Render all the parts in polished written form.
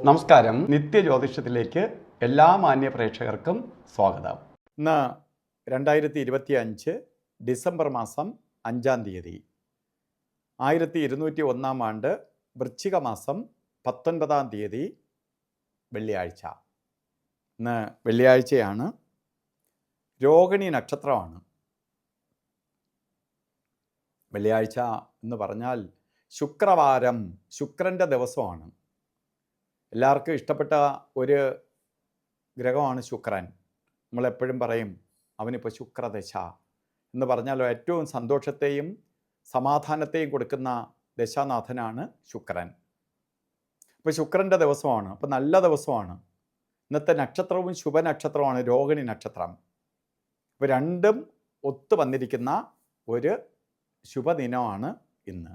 നമസ്കാരം. നിത്യജ്യോതിഷത്തിലേക്ക് എല്ലാ മാന്യ പ്രേക്ഷകർക്കും സ്വാഗതം. ഇന്ന് 2025 ഡിസംബർ മാസം 5-ാം തീയതി 1201 ആണ്ട് വൃശ്ചിക മാസം 19-ാം തീയതി വെള്ളിയാഴ്ച. ഇന്ന് വെള്ളിയാഴ്ചയാണ്. രോഹിണി നക്ഷത്രമാണ്. വെള്ളിയാഴ്ച എന്ന് പറഞ്ഞാൽ ശുക്രവാരം, ശുക്രൻ്റെ ദിവസമാണ്. എല്ലാവർക്കും ഇഷ്ടപ്പെട്ട ഒരു ഗ്രഹമാണ് ശുക്രൻ. നമ്മളെപ്പോഴും പറയും അവനിപ്പോൾ ശുക്രദശ എന്ന് പറഞ്ഞാൽ ഏറ്റവും സന്തോഷത്തെയും സമാധാനത്തെയും കൊടുക്കുന്ന ദശാനാഥനാണ് ശുക്രൻ. അപ്പോൾ ശുക്രൻ്റെ ദിവസമാണ്. അപ്പോൾ നല്ല ദിവസമാണ്. ഇന്നത്തെ നക്ഷത്രവും ശുഭനക്ഷത്രമാണ് രോഹിണി നക്ഷത്രം. അപ്പോൾ രണ്ടും ഒത്തു വന്നിരിക്കുന്ന ഒരു ശുഭദിനമാണ് ഇന്ന്.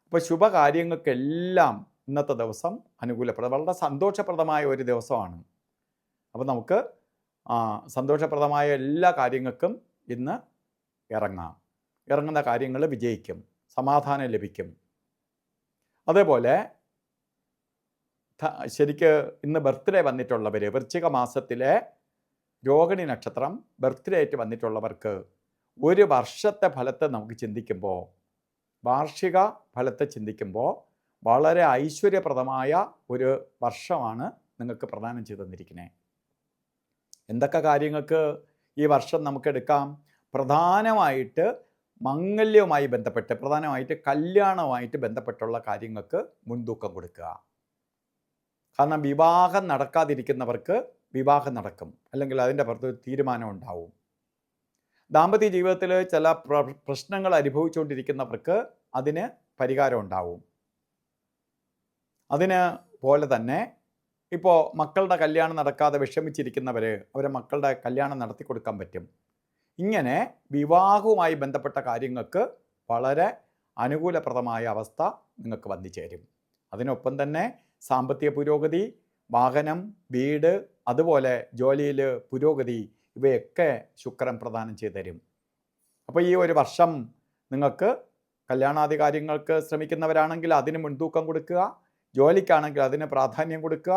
അപ്പോൾ ശുഭകാര്യങ്ങൾക്കെല്ലാം ഇന്നത്തെ ദിവസം അനുകൂലപ്രദം, വളരെ സന്തോഷപ്രദമായ ഒരു ദിവസമാണ്. അപ്പോൾ നമുക്ക് സന്തോഷപ്രദമായ എല്ലാ കാര്യങ്ങൾക്കും ഇന്ന് ഇറങ്ങുന്ന കാര്യങ്ങൾ വിജയിക്കും, സമാധാനം ലഭിക്കും. അതേപോലെ ശരിക്ക് ഇന്ന് ബർത്ത്ഡേ വന്നിട്ടുള്ളവർ, വൃശ്ചിക മാസത്തിലെ രോഹിണി നക്ഷത്രം ബർത്ത്ഡേ ആയിട്ട് വന്നിട്ടുള്ളവർക്ക് ഒരു വർഷത്തെ ഫലത്തെ നമുക്ക് ചിന്തിക്കുമ്പോൾ, വാർഷിക ഫലത്തെ ചിന്തിക്കുമ്പോൾ വളരെ ഐശ്വര്യപ്രദമായ ഒരു വർഷമാണ് നിങ്ങൾക്ക് പ്രദാനം ചെയ്തു തന്നിരിക്കുന്നത്. എന്തൊക്കെ കാര്യങ്ങൾക്ക് ഈ വർഷം നമുക്ക് എടുക്കാം? പ്രധാനമായിട്ട് മംഗല്യവുമായി ബന്ധപ്പെട്ട്, പ്രധാനമായിട്ട് കല്യാണവുമായിട്ട് ബന്ധപ്പെട്ടുള്ള കാര്യങ്ങൾക്ക് മുൻതൂക്കം കൊടുക്കുക. കാരണം വിവാഹം നടക്കാതിരിക്കുന്നവർക്ക് വിവാഹം നടക്കും, അല്ലെങ്കിൽ അതിൻ്റെ പുറത്ത് തീരുമാനം ഉണ്ടാവും. ദാമ്പത്യ ജീവിതത്തിൽ ചില പ്രശ്നങ്ങൾ അനുഭവിച്ചുകൊണ്ടിരിക്കുന്നവർക്ക് അതിന് പരിഹാരം ഉണ്ടാവും. അതിന് പോലെ തന്നെ ഇപ്പോൾ മക്കളുടെ കല്യാണം നടക്കാതെ വിഷമിച്ചിരിക്കുന്നവർ, അവരെ മക്കളുടെ കല്യാണം നടത്തി കൊടുക്കാൻ പറ്റും. ഇങ്ങനെ വിവാഹവുമായി ബന്ധപ്പെട്ട കാര്യങ്ങൾക്ക് വളരെ അനുകൂലപ്രദമായ അവസ്ഥ നിങ്ങൾക്ക് വന്നു ചേരും. അതിനൊപ്പം തന്നെ സാമ്പത്തിക പുരോഗതി, വാഹനം, വീട്, അതുപോലെ ജോലിയിൽ പുരോഗതി, ഇവയൊക്കെ ശുക്രൻ പ്രദാനം ചെയ്തു തരും. അപ്പോൾ ഈ ഒരു വർഷം നിങ്ങൾക്ക് കല്യാണാദി കാര്യങ്ങൾക്ക് ശ്രമിക്കുന്നവരാണെങ്കിൽ അതിന് മുൻതൂക്കം കൊടുക്കുക. ജോലിക്കാണെങ്കിൽ അതിന് പ്രാധാന്യം കൊടുക്കുക.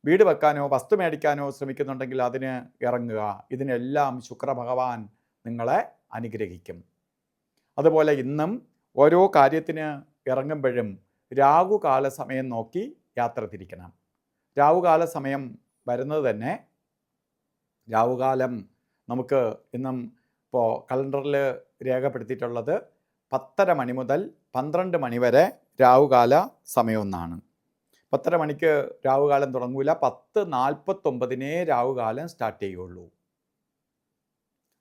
വീട് വെക്കാനോ വസ്തു മേടിക്കാനോ ശ്രമിക്കുന്നുണ്ടെങ്കിൽ അതിന് ഇറങ്ങുക. ഇതിനെല്ലാം ശുക്രഭഗവാൻ നിങ്ങളെ അനുഗ്രഹിക്കും. അതുപോലെ ഇന്നും ഓരോ കാര്യത്തിന് ഇറങ്ങുമ്പോഴും രാഹുകാല സമയം നോക്കി യാത്ര തിരിക്കണം. രാഹുകാല സമയം വരുന്നത് തന്നെ, രാഹുകാലം നമുക്ക് ഇന്നും ഇപ്പോൾ കലണ്ടറിൽ രേഖപ്പെടുത്തിയിട്ടുള്ളത് 10:30 മണി മുതൽ 12 മണി വരെ രാഹുകാല സമയമൊന്നാണ്. 10:30 മണിക്ക് രാഹുകാലം തുടങ്ങൂല, 10:49 രാഹുകാലം സ്റ്റാർട്ട് ചെയ്യുള്ളൂ.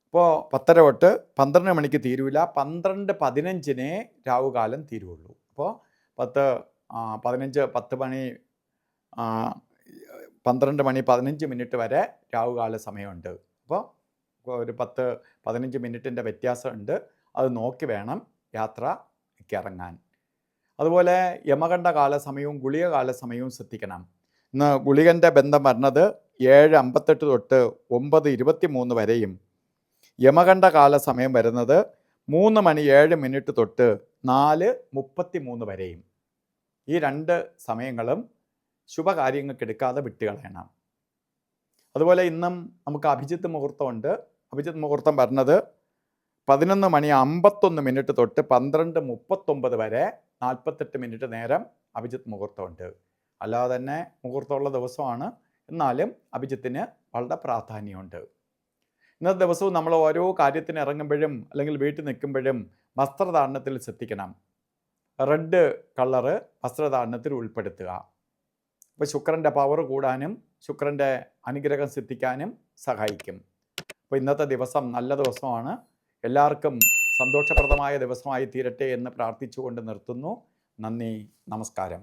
അപ്പോൾ 10:30 തൊട്ട് 12 മണിക്ക് തീരൂല, 12:15 രാഹുകാലം തീരുള്ളൂ. അപ്പോൾ 10 മണി 12 മണി 15 മിനിറ്റ് വരെ രാഹുകാല സമയമുണ്ട്. അപ്പോൾ ഒരു 10-15 മിനിറ്റിൻ്റെ വ്യത്യാസമുണ്ട്. അത് നോക്കി വേണം യാത്രയ്ക്ക് ഇറങ്ങാൻ. അതുപോലെ യമകണ്ഠ കാല സമയവും ഗുളിക കാല സമയവും ശ്രദ്ധിക്കണം. ഇന്ന് ഗുളികൻ്റെ ബന്ധം വരുന്നത് 7:58 തൊട്ട് 9:23 വരെയും, യമകണ്ഠ കാല സമയം വരുന്നത് 3 മണി 7 മിനിറ്റ് തൊട്ട് 4:33 വരെയും. ഈ രണ്ട് സമയങ്ങളും ശുഭകാര്യങ്ങൾക്ക് എടുക്കാതെ വിട്ടുകളയണം. അതുപോലെ ഇന്നും നമുക്ക് അഭിജിത്ത് മുഹൂർത്തമുണ്ട്. അഭിജിത്ത് മുഹൂർത്തം വരുന്നത് 11 മണി 51 മിനിറ്റ് തൊട്ട് 12:39 വരെ 48 മിനിറ്റ് നേരം അഭിജിത്ത് മുഹൂർത്തമുണ്ട്. അല്ലാതെ തന്നെ മുഹൂർത്തമുള്ള ദിവസമാണ്, എന്നാലും അഭിജിത്തിന് വളരെ പ്രാധാന്യമുണ്ട്. ഇന്നത്തെ ദിവസവും നമ്മൾ ഓരോ കാര്യത്തിന് ഇറങ്ങുമ്പോഴും അല്ലെങ്കിൽ വീട്ടിൽ നിൽക്കുമ്പോഴും വസ്ത്രധാരണത്തിൽ ശ്രദ്ധിക്കണം. റെഡ് കളറ് വസ്ത്രധാരണത്തിൽ ഉൾപ്പെടുത്തുക. അപ്പോൾ ശുക്രൻ്റെ പവർ കൂടാനും ശുക്രൻ്റെ അനുഗ്രഹം സിദ്ധിക്കാനും സഹായിക്കും. അപ്പോൾ ഇന്നത്തെ ദിവസം നല്ല ദിവസമാണ്. എല്ലാവർക്കും സന്തോഷപ്രദമായ ദിവസമായി തീരട്ടെ എന്ന് പ്രാർത്ഥിച്ചുകൊണ്ട് നിർത്തുന്നു. നന്ദി, നമസ്കാരം.